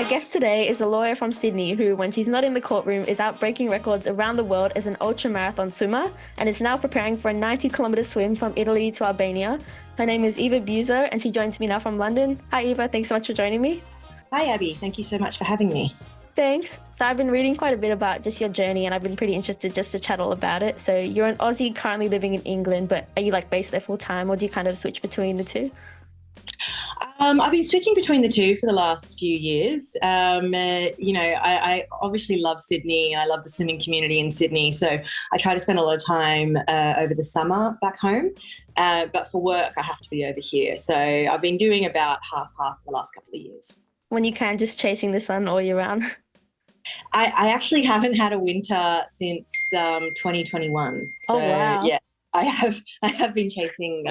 My guest today is a lawyer from Sydney who, when she's not in the courtroom, is out breaking records around the world as an ultra-marathon swimmer and is now preparing for a 90-kilometre swim from Italy to Albania. Her name is Eva Buzo and she joins me now from London. Hi Eva, thanks so much for joining me. Hi, Abby. Thank you so much for having me. Thanks. So I've been reading quite a bit about just your journey and I've been pretty interested just to chat all about it. So you're an Aussie currently living in England, but are you based there full time or do you kind of switch between the two? I've been switching between the two for the last few years. I obviously love Sydney and I love the swimming community in Sydney. So I try to spend a lot of time over the summer back home. But for work, I have to be over here. So I've been doing about half the last couple of years. When you can, just chasing the sun all year round. I actually haven't had a winter since 2021. So, Oh, wow. yeah, I have been chasing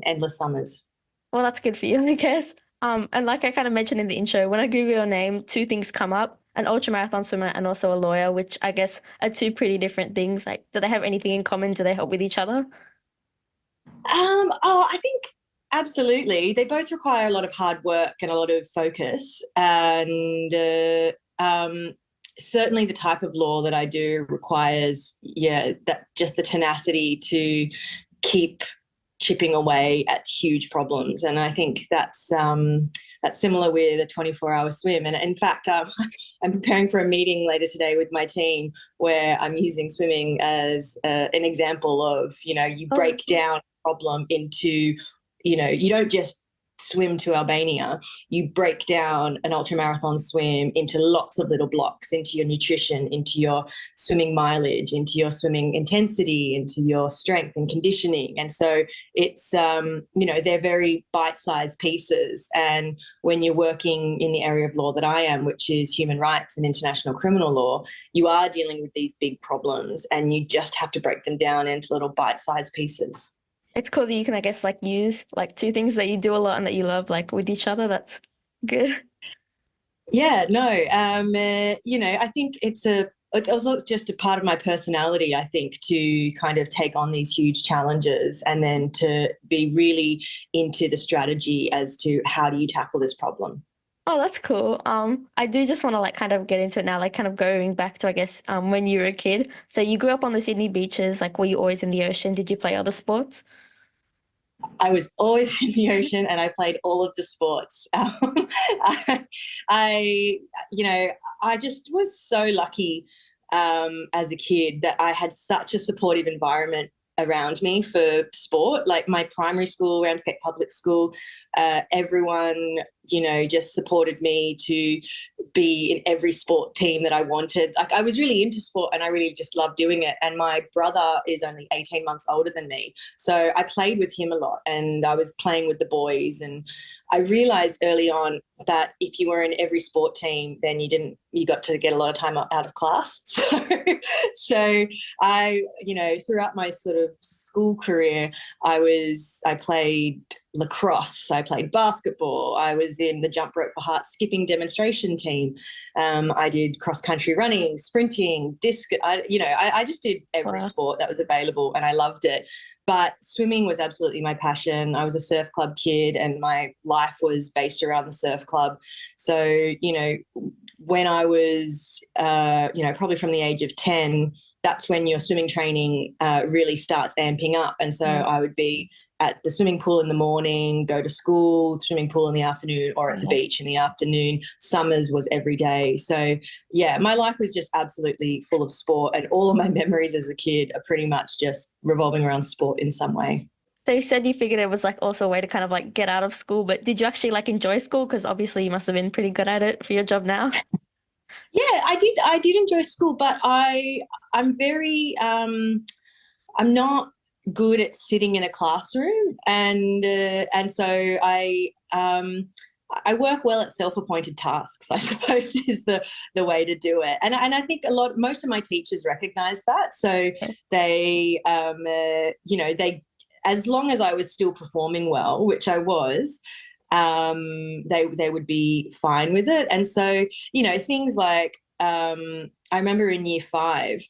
endless summers. Well, that's good for you, I guess. And like I kind of mentioned in the intro, when I Google your name, two things come up, an ultramarathon swimmer and also a lawyer, which I guess are two pretty different things. Like, do they have anything in common? Do they help with each other? I think absolutely. They both require a lot of hard work and a lot of focus. And certainly the type of law that I do requires, that just the tenacity to keep chipping away at huge problems. And I think that's similar with a 24-hour swim. And in fact, I'm preparing for a meeting later today with my team where I'm using swimming as an example of, you Oh, break down a problem into, you don't just swim to Albania, you break down an ultramarathon swim into lots of little blocks, into your nutrition, into your swimming mileage, into your swimming intensity, into your strength and conditioning. And so it's, they're very bite-sized pieces. And when you're working in the area of law that I am, which is human rights and international criminal law, you are dealing with these big problems and you just have to break them down into little bite-sized pieces. it's cool that you can, I guess, use two things that you do a lot and that you love, with each other. That's good. Yeah, no, I think it's also just a part of my personality, I think, to kind of take on these huge challenges and then to be really into the strategy as to how do you tackle this problem. Oh, that's cool. I do just want to kind of get into it now, kind of going back to, I guess, when you were a kid. So you grew up on the Sydney beaches, were you always in the ocean? Did you play other sports? I was always in the ocean and I played all of the sports. I, I just was so lucky as a kid that I had such a supportive environment around me for sport. Like my primary school, Ramsgate Public School, everyone, just supported me to be in every sport team that I wanted. Like I was really into sport and I really just loved doing it. And my brother is only 18 months older than me. So I played with him a lot and I was playing with the boys. And I realized early on that if you were in every sport team, then you got to get a lot of time out of class. So I, throughout my sort of school career, I played lacrosse, I played basketball, I was in the jump rope for heart skipping demonstration team. I did cross country running, sprinting, disc. I just did every Wow. sport that was available, and I loved it. But swimming was absolutely my passion. I was a surf club kid, and my life was based around the surf club. So when I was, probably from the age of 10, that's when your swimming training really starts amping up. And so I would be at the swimming pool in the morning, go to school, swimming pool in the afternoon, or at the beach in the afternoon. Summers was every day. So, yeah, my life was just absolutely full of sport. And all of my memories as a kid are pretty much just revolving around sport in some way. So you said you figured it was also a way to kind of get out of school, but did you actually enjoy school? Because obviously you must have been pretty good at it for your job now. Yeah, I did. I did enjoy school, but I'm very I'm not good at sitting in a classroom, and so I work well at self-appointed tasks, I suppose, is the way to do it. And I think most of my teachers recognise that, so they they, as long as I was still performing well, which I was, they would be fine with it. And so things like I remember in year 5.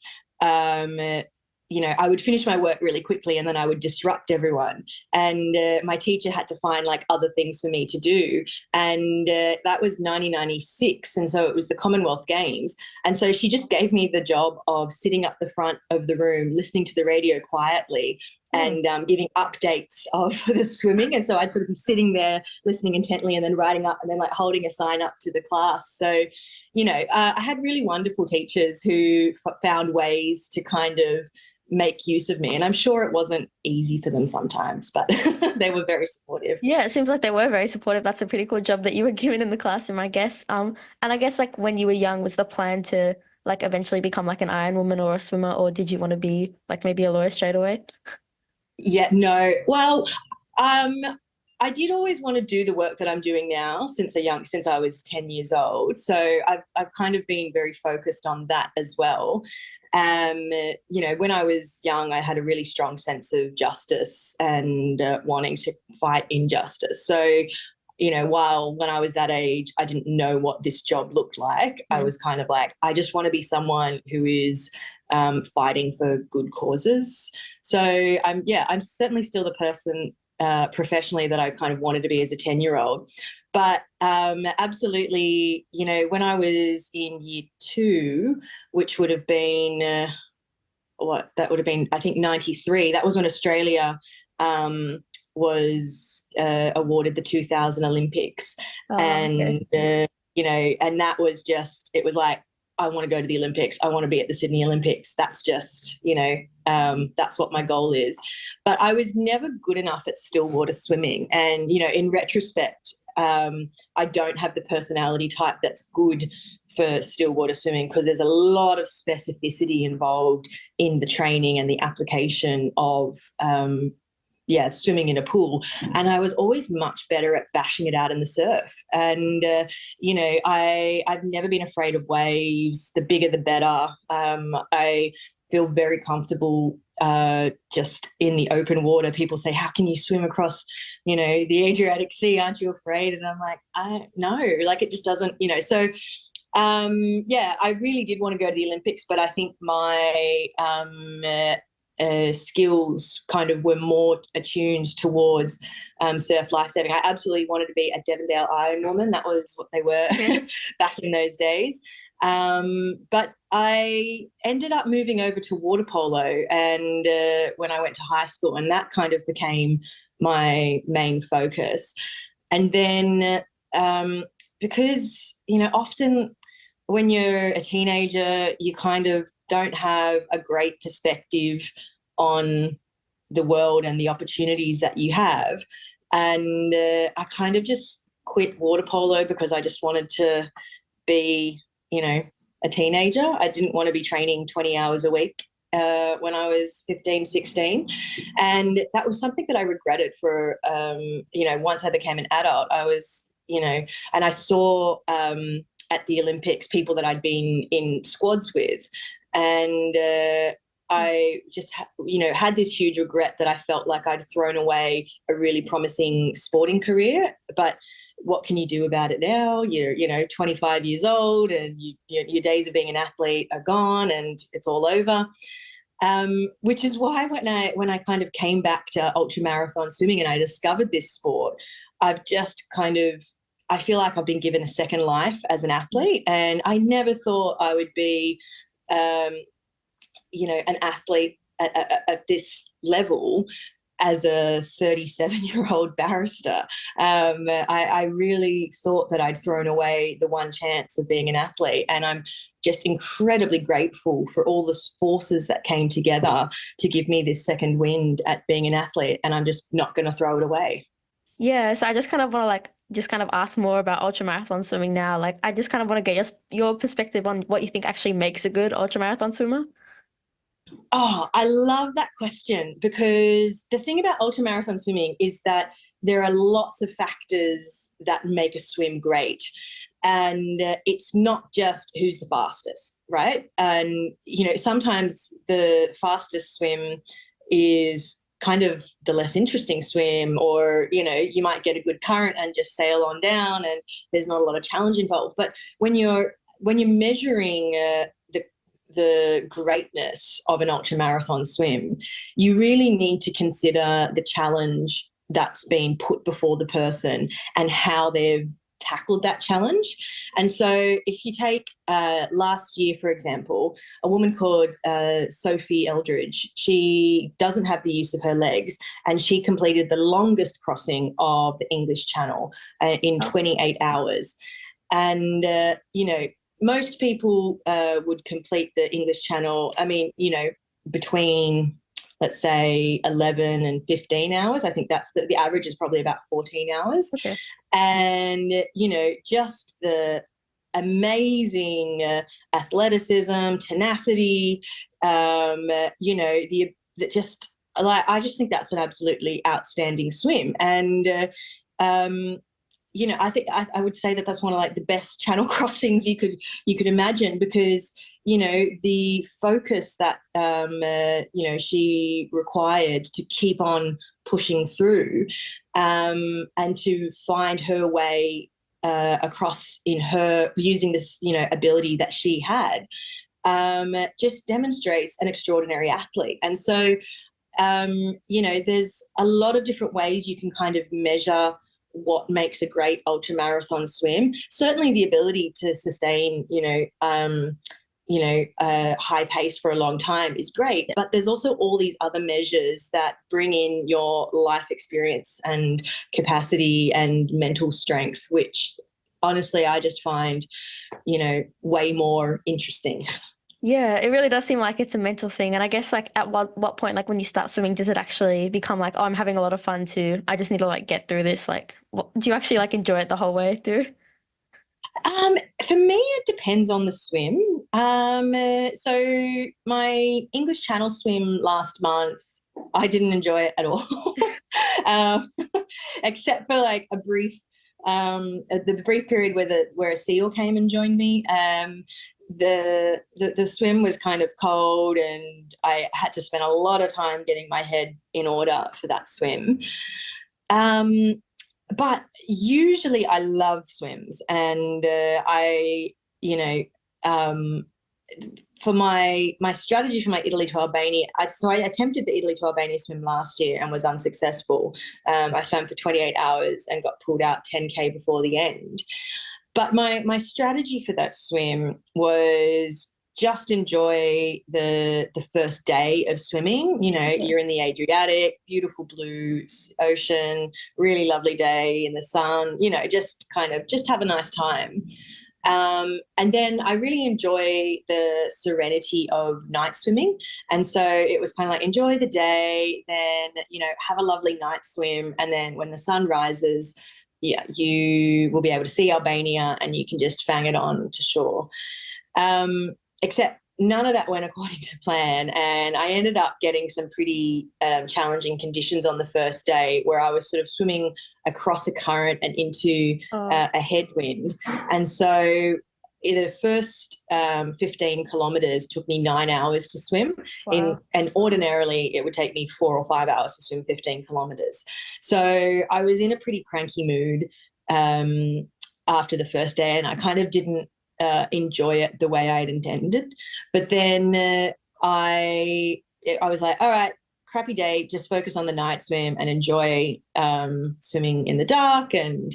I would finish my work really quickly and then I would disrupt everyone. And my teacher had to find like other things for me to do. And that was 1996. And so it was the Commonwealth Games. And so she just gave me the job of sitting up the front of the room, listening to the radio quietly and giving updates of the swimming. And so I'd sort of be sitting there listening intently and then writing up and then like holding a sign up to the class. So, I had really wonderful teachers who found ways to kind of make use of me. And I'm sure it wasn't easy for them sometimes, but they were very supportive. Yeah, it seems like they were very supportive. That's a pretty cool job that you were given in the classroom, I guess. And I guess like when you were young, was the plan to like eventually become like an Iron Woman or a swimmer, or did you want to be like maybe a lawyer straight away? Yeah, no. Well, I did always want to do the work that I'm doing now since I was 10 years old. So I've kind of been very focused on that as well. When I was young, I had a really strong sense of justice and wanting to fight injustice. So, while when I was that age, I didn't know what this job looked like. I was kind of like, I just want to be someone who is fighting for good causes. So I'm certainly still the person professionally that I kind of wanted to be as a 10-year-old. But absolutely, when I was in year 2, which would have been, that would have been, I think, 93. That was when Australia was awarded the 2000 Olympics. And, and that was just, it was like, I want to go to the Olympics. I want to be at the Sydney Olympics. That's just, that's what my goal is. But I was never good enough at stillwater swimming. And, in retrospect, I don't have the personality type that's good for stillwater swimming because there's a lot of specificity involved in the training and the application of swimming in a pool. And I was always much better at bashing it out in the surf. And, I've never been afraid of waves. The bigger, the better. I feel very comfortable just in the open water. People say, how can you swim across, the Adriatic Sea? Aren't you afraid? And I'm like, no, like it just doesn't, so I really did want to go to the Olympics, but I think my skills kind of were more attuned towards surf lifesaving. I absolutely wanted to be a Devondale Iron Woman. That was what they were back in those days. But I ended up moving over to water polo and when I went to high school, and that kind of became my main focus. And then because, often when you're a teenager, you kind of don't have a great perspective on the world and the opportunities that you have. And I kind of just quit water polo because I just wanted to be, a teenager. I didn't want to be training 20 hours a week when I was 15, 16. And that was something that I regretted for, once I became an adult. I was, and I saw at the Olympics people that I'd been in squads with. And I just, had this huge regret that I felt like I'd thrown away a really promising sporting career. But what can you do about it now? You're, 25 years old and your days of being an athlete are gone and it's all over. Which is why when I kind of came back to ultramarathon swimming and I discovered this sport, I've just kind of, I feel like I've been given a second life as an athlete. And I never thought I would be, an athlete at this level as a 37-year-old barrister. I really thought that I'd thrown away the one chance of being an athlete. And I'm just incredibly grateful for all the forces that came together to give me this second wind at being an athlete. And I'm just not going to throw it away. Yeah, so I just kind of want to ask more about ultramarathon swimming now. Like, I just kind of want to get your perspective on what you think actually makes a good ultramarathon swimmer. Oh, I love that question because the thing about ultramarathon swimming is that there are lots of factors that make a swim great. And it's not just who's the fastest, right? And, sometimes the fastest swim is kind of the less interesting swim, or, you might get a good current and just sail on down and there's not a lot of challenge involved. But when you're measuring the greatness of an ultra marathon swim, you really need to consider the challenge that's been put before the person and how they've tackled that challenge. And so if you take last year, for example, a woman called Sophie Eldridge, she doesn't have the use of her legs, and she completed the longest crossing of the English Channel in 28 hours. And, most people would complete the English Channel, between, let's say, 11 and 15 hours. I think that's the average is probably about 14 hours. Okay. And, just the amazing athleticism, tenacity, I just think that's an absolutely outstanding swim. And, I think I would say that that's one of like the best channel crossings you could imagine, because the focus that she required to keep on pushing through, and to find her way across in her using this ability that she had, just demonstrates an extraordinary athlete. And so there's a lot of different ways you can kind of measure what makes a great ultra marathon swim. Certainly the ability to sustain, high pace for a long time is great, but there's also all these other measures that bring in your life experience and capacity and mental strength, which honestly I just find, way more interesting. Yeah, it really does seem like it's a mental thing. And I guess like at what point, like when you start swimming, does it actually become like, oh, I'm having a lot of fun too, I just need to like get through this? Like, do you actually like enjoy it the whole way through? For me, it depends on the swim. So my English Channel swim last month, I didn't enjoy it at all, um, except for like the brief period where a seal came and joined me. The swim was kind of cold, and I had to spend a lot of time getting my head in order for that swim. But usually I love swims, and for my strategy for my Italy to Albania, I attempted the Italy to Albania swim last year and was unsuccessful. I swam for 28 hours and got pulled out 10K before the end. But my strategy for that swim was just enjoy the first day of swimming. You're in the Adriatic, beautiful blue ocean, really lovely day in the sun, just have a nice time. And then I really enjoy the serenity of night swimming. And so it was kind of like enjoy the day, then, have a lovely night swim. And then when the sun rises, yeah, you will be able to see Albania and you can just fang it on to shore. Except none of that went according to plan, and I ended up getting some pretty challenging conditions on the first day, where I was sort of swimming across a current and into a headwind. And so the first 15 kilometres took me 9 hours to swim. Wow. And ordinarily it would take me 4 or 5 hours to swim 15 kilometres. So I was in a pretty cranky mood after the first day, and I kind of didn't enjoy it the way I had intended. But then I was like, all right, crappy day, just focus on the night swim and enjoy swimming in the dark, and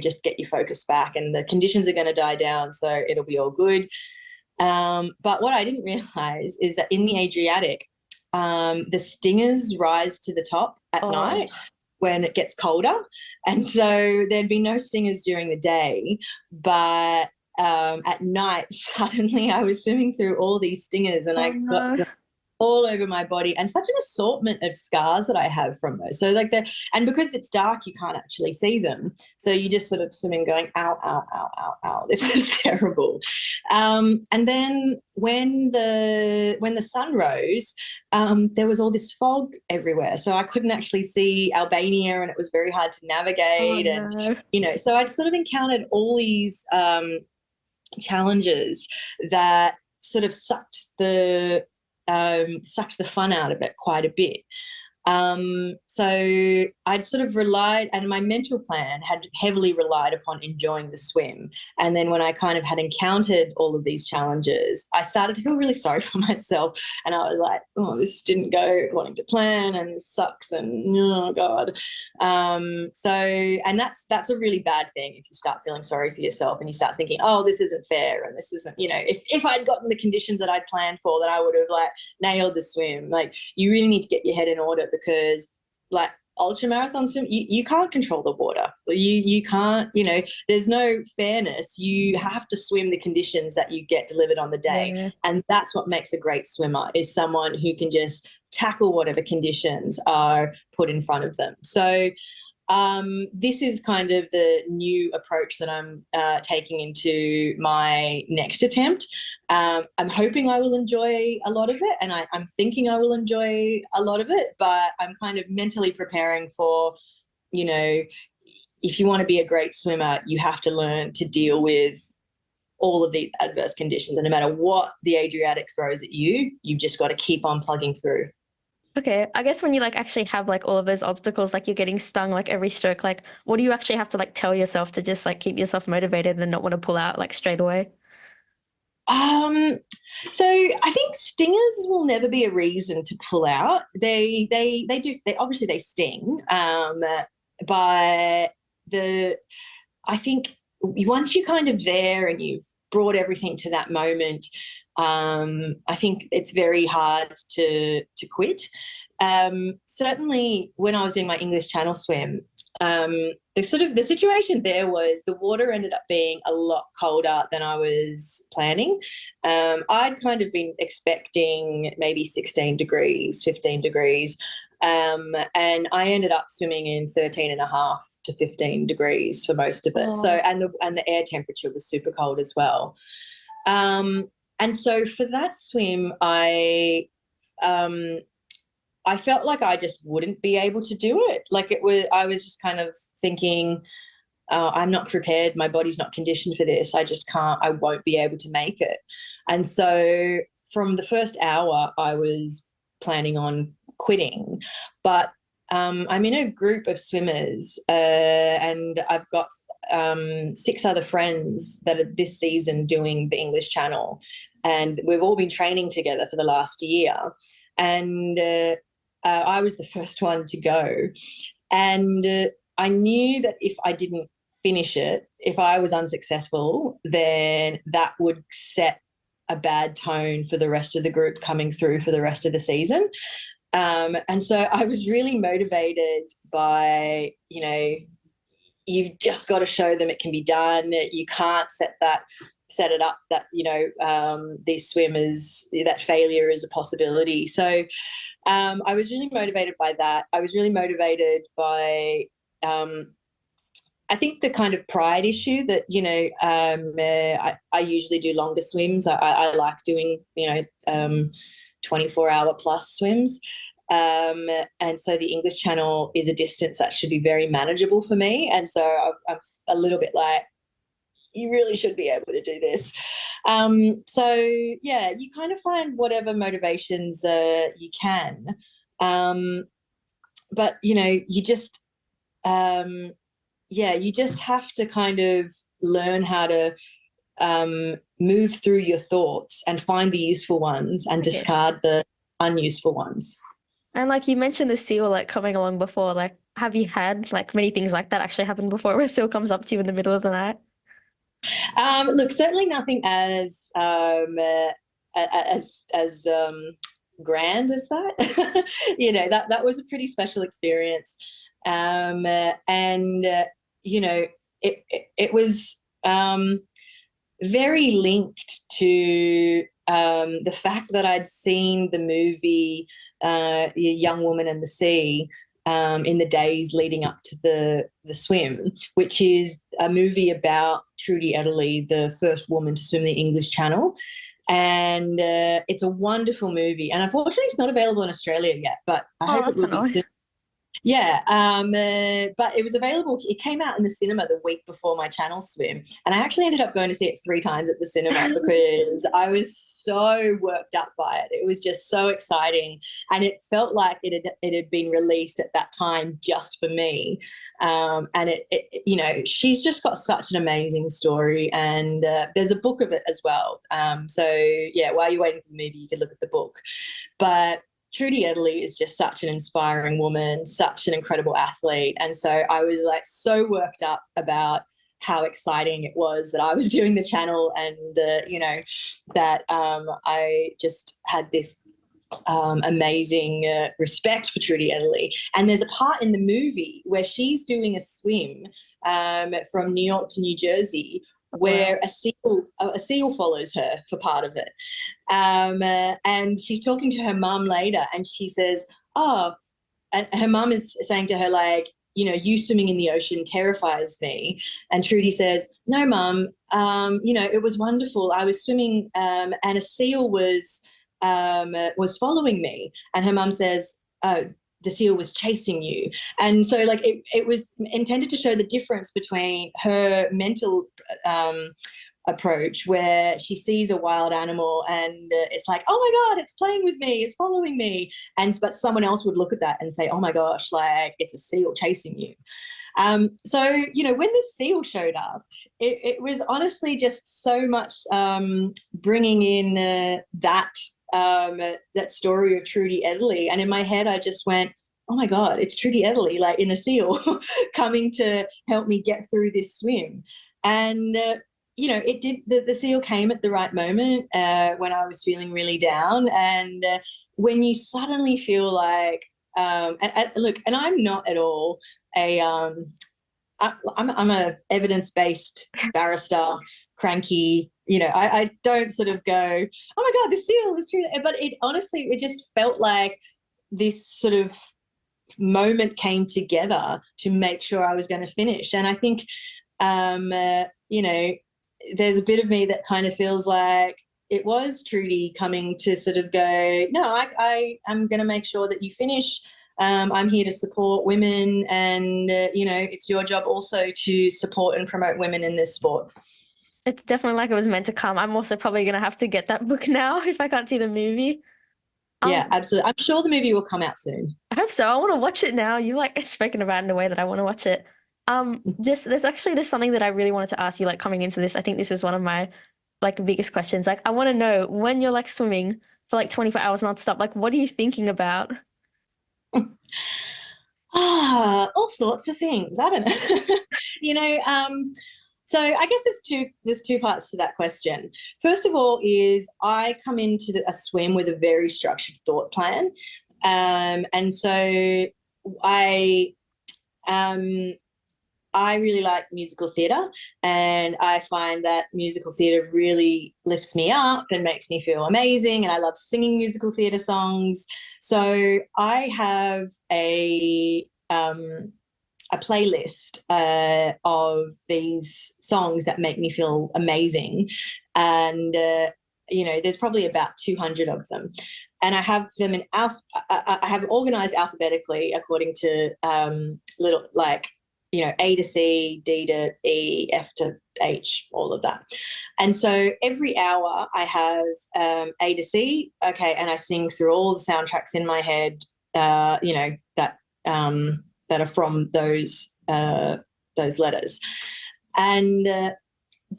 just get your focus back, and the conditions are going to die down, so it'll be all good. But what I didn't realize is that in the Adriatic, the stingers rise to the top at night when it gets colder, and so there'd be no stingers during the day, but at night suddenly I was swimming through all these stingers, and I got them all over my body, and such an assortment of scars that I have from those. So and because it's dark, you can't actually see them. So you just sort of swimming going, ow, ow, ow, ow, ow. This is terrible. And then when the sun rose, there was all this fog everywhere. So I couldn't actually see Albania, and it was very hard to navigate. And, so I'd sort of encountered all these challenges that sort of sucked the fun out of it quite a bit. So I'd sort of relied, and my mental plan had heavily relied upon enjoying the swim. And then when I kind of had encountered all of these challenges, I started to feel really sorry for myself. And I was like, oh, this didn't go according to plan, and this sucks, and oh God. And that's a really bad thing if you start feeling sorry for yourself and you start thinking, oh, this isn't fair, and this isn't, if I'd gotten the conditions that I'd planned for, that I would have like nailed the swim. Like, you really need to get your head in order, because like ultra marathon swim, you can't control the water. You can't, there's no fairness. You have to swim the conditions that you get delivered on the day. Yeah. And that's what makes a great swimmer, is someone who can just tackle whatever conditions are put in front of them. So this is kind of the new approach that I'm taking into my next attempt. I'm hoping I will enjoy a lot of it, and I'm thinking I will enjoy a lot of it, but I'm kind of mentally preparing for, if you want to be a great swimmer, you have to learn to deal with all of these adverse conditions. And no matter what the Adriatic throws at you, you've just got to keep on plugging through. Okay, I guess when you like actually have like all of those obstacles, like you're getting stung like every stroke, like what do you actually have to like tell yourself to just like keep yourself motivated and not want to pull out like straight away? So I think stingers will never be a reason to pull out. They obviously they sting. But I think once you're kind of there and you've brought everything to that moment, I think it's very hard to quit. Certainly when I was doing my English Channel swim, the situation there was the water ended up being a lot colder than I was planning. I'd kind of been expecting maybe 16 degrees, 15 degrees. And I ended up swimming in 13.5 to 15 degrees for most of it. Oh. So, and the air temperature was super cold as well. And so for that swim, I felt like I just wouldn't be able to do it. I was just kind of thinking, I'm not prepared. My body's not conditioned for this. I won't be able to make it. And so from the first hour, I was planning on quitting. But I'm in a group of swimmers, and I've got 6 other friends that are this season doing the English Channel. And we've all been training together for the last year. And I was the first one to go. And I knew that if I didn't finish it, if I was unsuccessful, then that would set a bad tone for the rest of the group coming through for the rest of the season. And so I was really motivated by, you've just got to show them it can be done. You can't set it up that, these swimmers, that failure is a possibility. So I was really motivated by that. I was really motivated by, I think, the kind of pride issue that, I usually do longer swims. I like doing, 24-hour plus swims. And so the English Channel is a distance that should be very manageable for me. And so I'm a little bit like, you really should be able to do this. So, yeah, you kind of find whatever motivations you can. But, you just, you just have to kind of learn how to move through your thoughts and find the useful ones and discard the unuseful ones. And like you mentioned the seal like coming along before, like have you had like many things like that actually happen before, where a seal comes up to you in the middle of the night? Look, certainly nothing as grand as that. That was a pretty special experience. It was very linked to the fact that I'd seen the movie The Young Woman and the Sea in the days leading up to the swim, which is a movie about Trudy Edderly, the first woman to swim the English Channel. And it's a wonderful movie. And unfortunately, it's not available in Australia yet, but I hope it will be soon. Yeah, but it was available. It came out in the cinema the week before my channel swim, and I actually ended up going to see it 3 times at the cinema because I was so worked up by it. It was just so exciting, and it felt like it had been released at that time just for me. And she's just got such an amazing story, and there's a book of it as well. So yeah, while you're waiting for the movie, you could look at the book, but Trudy Edley is just such an inspiring woman, such an incredible athlete. And so I was like so worked up about how exciting it was that I was doing the channel, and, that I just had this amazing respect for Trudy Edley. And there's a part in the movie where she's doing a swim from New York to New Jersey, where a seal follows her for part of it. And she's talking to her mum later, and she says, oh, and her mum is saying to her, like, you swimming in the ocean terrifies me. And Trudy says, no, mum, it was wonderful. I was swimming and a seal was following me. And her mum says, oh, the seal was chasing you. And so like it was intended to show the difference between her mental approach, where she sees a wild animal and it's like, oh my God, it's playing with me, it's following me. But someone else would look at that and say, oh my gosh, like it's a seal chasing you. So, when the seal showed up, it was honestly just so much bringing in that story of Trudy Edley. And in my head, I just went, oh my God, it's Trudy Edley, like in a seal coming to help me get through this swim. And, it did, the seal came at the right moment when I was feeling really down. And when you suddenly feel like, look, and I'm not at all I'm a evidence-based barrister, cranky. I don't sort of go, oh my God, the seal is true. But it just felt like this sort of moment came together to make sure I was going to finish. And I think, there's a bit of me that kind of feels like it was Trudy coming to sort of go, no, I'm going to make sure that you finish. I'm here to support women, and, it's your job also to support and promote women in this sport. It's definitely like it was meant to come. I'm also probably going to have to get that book now if I can't see the movie. Yeah, absolutely. I'm sure the movie will come out soon. I hope so. I want to watch it now. You like spoken about it in a way that I want to watch it. There's something that I really wanted to ask you, like coming into this. I think this was one of my like biggest questions. Like, I want to know, when you're like swimming for like 24 hours nonstop, like what are you thinking about? All sorts of things. I don't know. So I guess there's two parts to that question. First of all is I come into a swim with a very structured thought plan. And so I really like musical theatre, and I find that musical theatre really lifts me up and makes me feel amazing, and I love singing musical theatre songs. So I have a playlist of these songs that make me feel amazing, and there's probably about 200 of them, and I have them I have organized alphabetically according to little, like, A to C, D to E, F to H, all of that. And so every hour I have A to C, okay, and I sing through all the soundtracks in my head, that are from those letters. And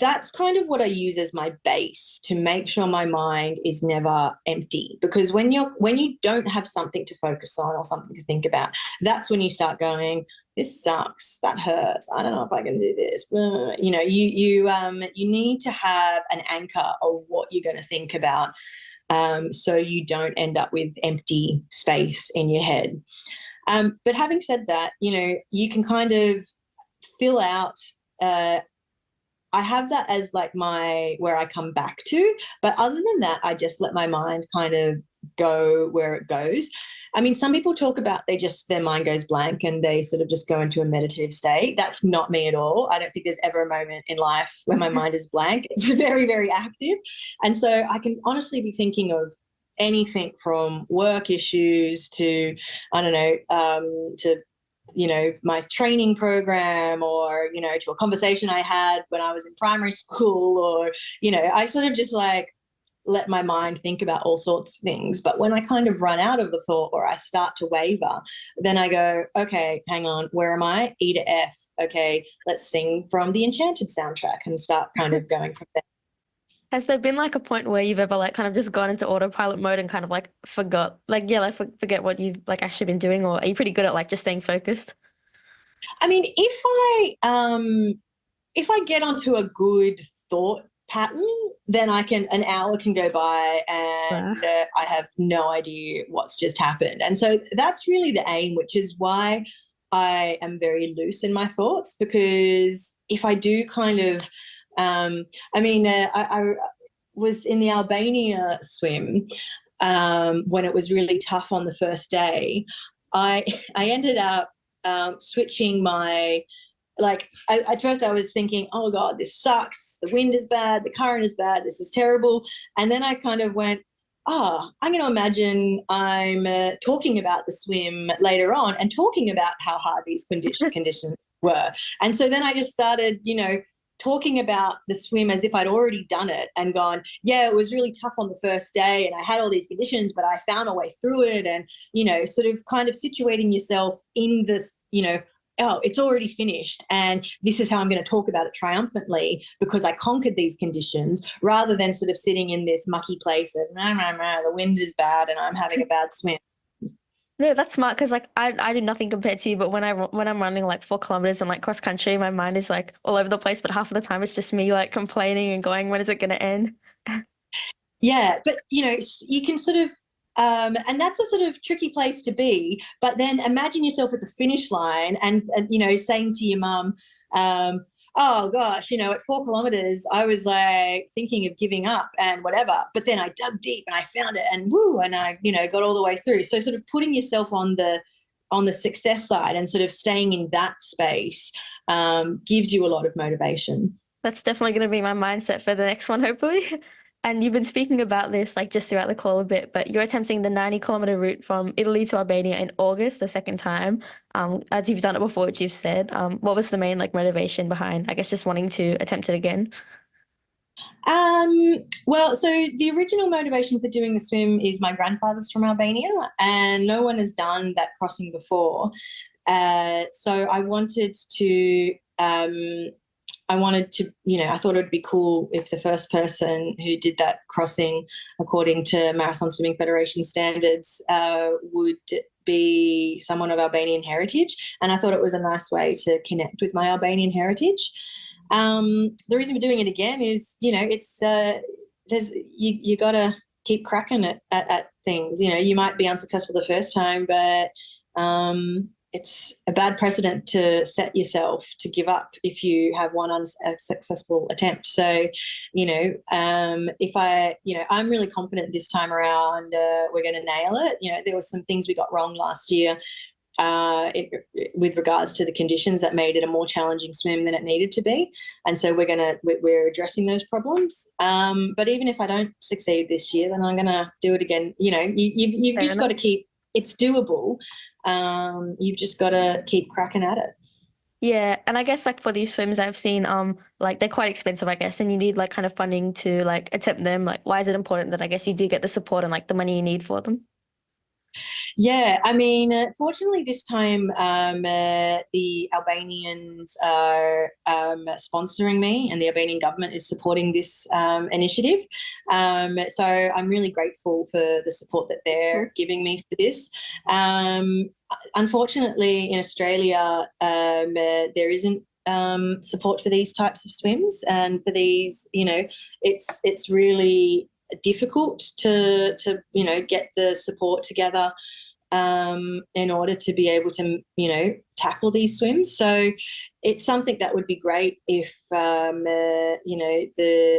that's kind of what I use as my base to make sure my mind is never empty. Because when you don't have something to focus on or something to think about, that's when you start going, this sucks, that hurts, I don't know if I can do this. You need to have an anchor of what you're going to think about, so you don't end up with empty space in your head. But having said that, you can kind of fill out. I have that as like where I come back to, but other than that, I just let my mind kind of go where it goes. I mean, some people talk about their mind goes blank and they sort of just go into a meditative state. That's not me at all. I don't think there's ever a moment in life where my mind is blank. It's very, very active. And so I can honestly be thinking of anything from work issues to, I don't know, to my training program, or to a conversation I had when I was in primary school, or I sort of just like let my mind think about all sorts of things. But when I kind of run out of a thought or I start to waver, then I go, okay, hang on, where am I? E to F. Okay, let's sing from the Enchanted soundtrack and start kind of going from there. Has there been like a point where you've ever like kind of just gone into autopilot mode and kind of like forgot, like, yeah, like forget what you've like actually been doing, or are you pretty good at like just staying focused? I mean, if I get onto a good thought pattern, then an hour can go by Wow. and I have no idea what's just happened. And so that's really the aim, which is why I am very loose in my thoughts, because if I do kind of, I was in the Albania swim when it was really tough on the first day. I I ended up switching my, like, at first I was thinking, oh God, this sucks. The wind is bad. The current is bad. This is terrible. And then I kind of went, I'm going to imagine I'm talking about the swim later on and talking about how hard these conditions were. And so then I just started, talking about the swim as if I'd already done it and gone, yeah, it was really tough on the first day and I had all these conditions, but I found a way through it. And, sort of kind of situating yourself in this, oh, it's already finished and this is how I'm going to talk about it triumphantly because I conquered these conditions, rather than sort of sitting in this mucky place of, the wind is bad and I'm having a bad swim. No, that's smart because like I do nothing compared to you, but when I'm running like 4 kilometers and like cross country, my mind is like all over the place. But half of the time, it's just me like complaining and going, when is it going to end? Yeah, but you can sort of, and that's a sort of tricky place to be. But then imagine yourself at the finish line and saying to your mum, oh gosh, at 4 kilometers, I was like thinking of giving up and whatever. But then I dug deep and I found it and woo, and I, got all the way through. So sort of putting yourself on the success side and sort of staying in that space gives you a lot of motivation. That's definitely going to be my mindset for the next one, hopefully. And you've been speaking about this like just throughout the call a bit, but you're attempting the 90-kilometer route from Italy to Albania in August, the second time. As you've done it before, which you've said. What was the main like motivation behind, I guess, just wanting to attempt it again? Well, so the original motivation for doing the swim is my grandfather's from Albania, and no one has done that crossing before. So I wanted to, I thought it would be cool if the first person who did that crossing, according to Marathon Swimming Federation standards, would be someone of Albanian heritage. And I thought it was a nice way to connect with my Albanian heritage. The reason for doing it again is, it's you got to keep cracking it at things. You might be unsuccessful the first time, but it's a bad precedent to set yourself to give up if you have one unsuccessful attempt. So, if I'm really confident this time around, we're going to nail it. There were some things we got wrong last year with regards to the conditions that made it a more challenging swim than it needed to be. And so we're addressing those problems. But even if I don't succeed this year, then I'm going to do it again. You've just got to keep, it's doable. You've just got to keep cracking at it. Yeah, and I guess like for these swims I've seen, like they're quite expensive, I guess, and you need like kind of funding to like attempt them. Like, why is it important that I guess you do get the support and like the money you need for them? Yeah, I mean, fortunately, this time the Albanians are sponsoring me, and the Albanian government is supporting this initiative. So I'm really grateful for the support that they're giving me for this. Unfortunately, in Australia, there isn't support for these types of swims, and for these, it's really difficult to get the support together in order to be able to tackle these swims. So it's something that would be great if the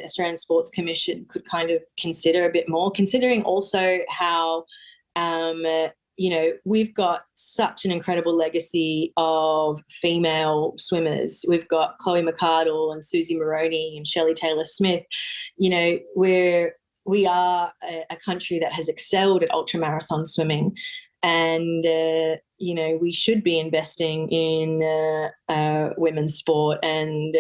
Australian Sports Commission could kind of consider a bit more, considering also how we've got such an incredible legacy of female swimmers. We've got Chloe McArdle and Susie Moroney and Shelley Taylor-Smith. We're we are a country that has excelled at ultramarathon swimming, and we should be investing in women's sport, and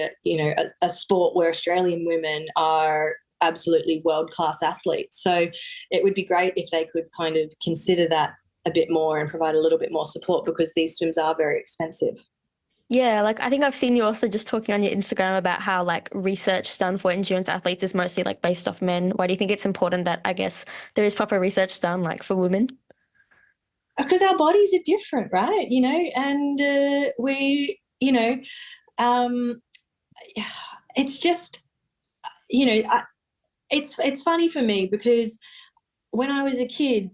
a sport where Australian women are absolutely world-class athletes. So it would be great if they could kind of consider that a bit more and provide a little bit more support, because these swims are very expensive. Yeah, like I think I've seen you also just talking on your Instagram about how like research done for endurance athletes is mostly like based off men. Why do you think it's important that I guess there is proper research done like for women? Because our bodies are different, right? And um, it's just, it's funny for me because when I was a kid,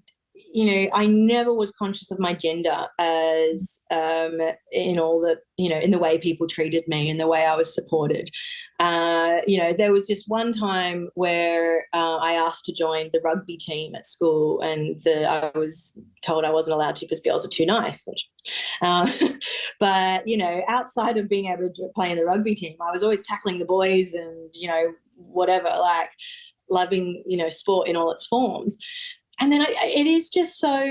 I never was conscious of my gender as in all the, in the way people treated me and the way I was supported. There was just one time where I asked to join the rugby team at school, and I was told I wasn't allowed to because girls are too nice. Uh, but, outside of being able to play in the rugby team, I was always tackling the boys and, whatever, like loving, sport in all its forms. And then it is just so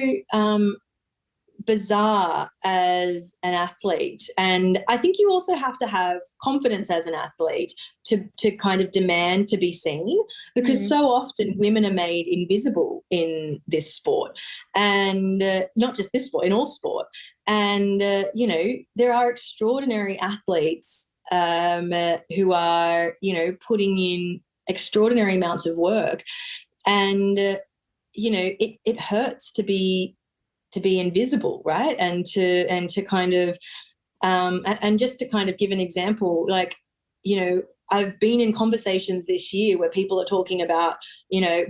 bizarre as an athlete. And I think you also have to have confidence as an athlete to kind of demand to be seen, because so often women are made invisible in this sport, and not just this sport, in all sport. And, there are extraordinary athletes who are, putting in extraordinary amounts of work. And, it hurts to be invisible, right? And to kind of and just to kind of give an example, like, I've been in conversations this year where people are talking about,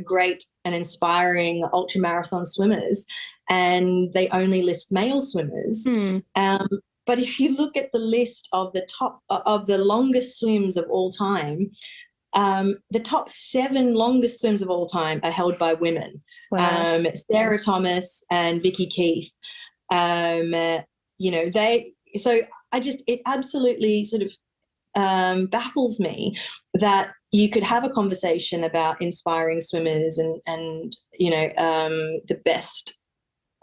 great and inspiring ultramarathon swimmers, and they only list male swimmers. But if you look at the list of the top of the longest swims of all time, the top 7 longest swims of all time are held by women. Wow. Sarah Thomas and Vicky Keith. It absolutely sort of baffles me that you could have a conversation about inspiring swimmers and the best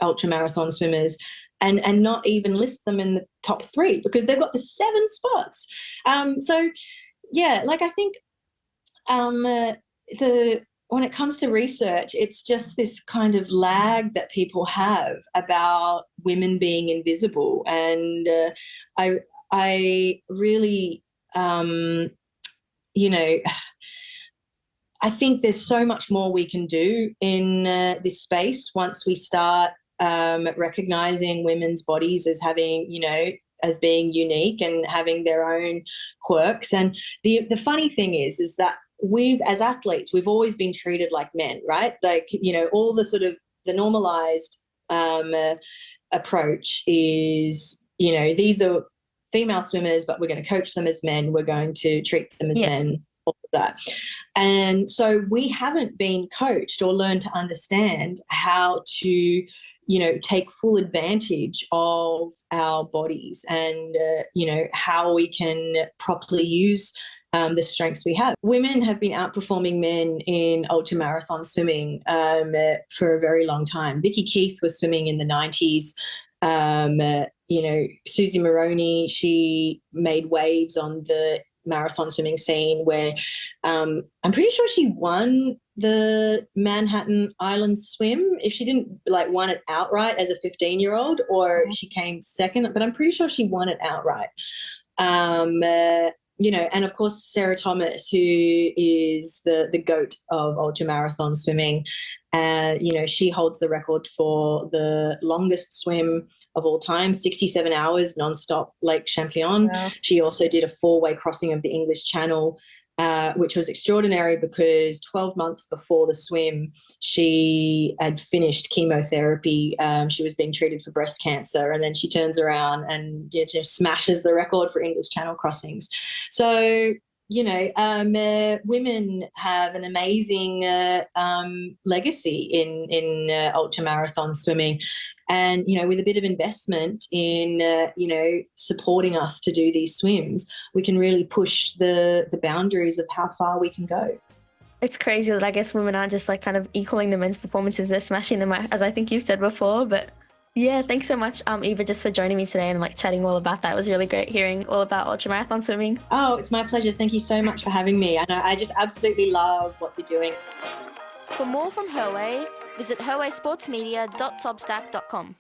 ultramarathon swimmers and not even list them in the top 3, because they've got the 7 spots. So yeah, like I think when it comes to research, it's just this kind of lag that people have about women being invisible, and I really, I think there's so much more we can do in this space once we start recognizing women's bodies as having, as being unique and having their own quirks. And the funny thing is that as athletes, we've always been treated like men, right? Like, all the sort of the normalized approach is, these are female swimmers, but we're going to coach them as men. We're going to treat them as men, all of that. And so we haven't been coached or learned to understand how to, take full advantage of our bodies and, how we can properly use the strengths we have. Women have been outperforming men in ultramarathon swimming for a very long time. Vicky Keith was swimming in the 90s. Susie Moroney, she made waves on the marathon swimming scene where I'm pretty sure she won the Manhattan Island swim. If she didn't won it outright as a 15-year-old, or she came second, but I'm pretty sure she won it outright. And of course, Sarah Thomas, who is the goat of ultramarathon swimming. She holds the record for the longest swim of all time, 67 hours nonstop Lake Champlain. Wow. She also did a 4-way crossing of the English Channel, which was extraordinary because 12 months before the swim, she had finished chemotherapy. She was being treated for breast cancer, and then she turns around and just smashes the record for English Channel crossings. So, women have an amazing legacy in ultramarathon swimming. And, with a bit of investment in, supporting us to do these swims, we can really push the boundaries of how far we can go. It's crazy that I guess women aren't just like kind of equaling the men's performances, they're smashing them out, as I think you've said before. But yeah, thanks so much, Eva, just for joining me today and like chatting all about that. It was really great hearing all about ultramarathon swimming. Oh, it's my pleasure. Thank you so much for having me. And I just absolutely love what you're doing. For more from Herway, visit herwaysportsmedia.substack.com.